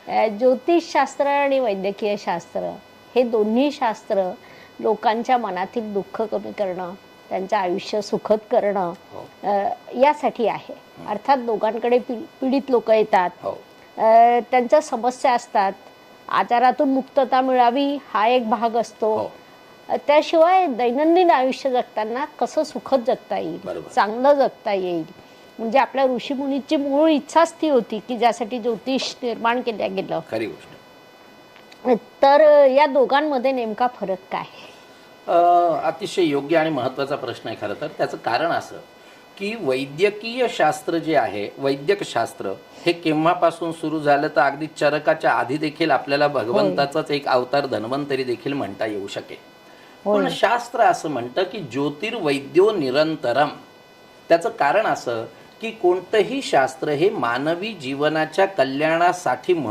ज्योतिषशास्त्र आणि वैद्यकीय शास्त्र हे दोन्ही शास्त्र लोकांच्या मनातील दुःख कमी करणं, त्यांचं आयुष्य सुखद करणं यासाठी आहे. अर्थात दोघांकडे पीडित लोक येतात, त्यांच्या समस्या असतात, आजारातून मुक्तता मिळावी हा एक भाग असतो. त्याशिवाय दैनंदिन आयुष्य जगताना कसं सुखद जगता येईल, चांगलं जगता येईल, म्हणजे आपल्या ऋषीमुनीची मूळ इच्छाच ती होती की ज्यासाठी ज्योतिष निर्माण केलं गेलं. खरी गोष्ट. तर या दोघांमध्ये नेमका फरक काय? अतिशय योग्य आणि महत्त्वाचा प्रश्न आहे. खरं तर त्याचं कारण असं की वैद्यकीय शास्त्र जे आहे, वैद्यक शास्त्र हे केव्हापासून सुरू झालं तर अगदी चरकाच्या आधी देखील आपल्याला भगवंताचाच एक अवतार धन्वंतरी देखील म्हणता येऊ शकेल. पण शास्त्र असं म्हणतं की ज्योतिर्वैद्यो निरंतरम. त्याचं कारण असं की कोणतंही शास्त्र हे मानवी जीवनाच्या कल्याणासाठी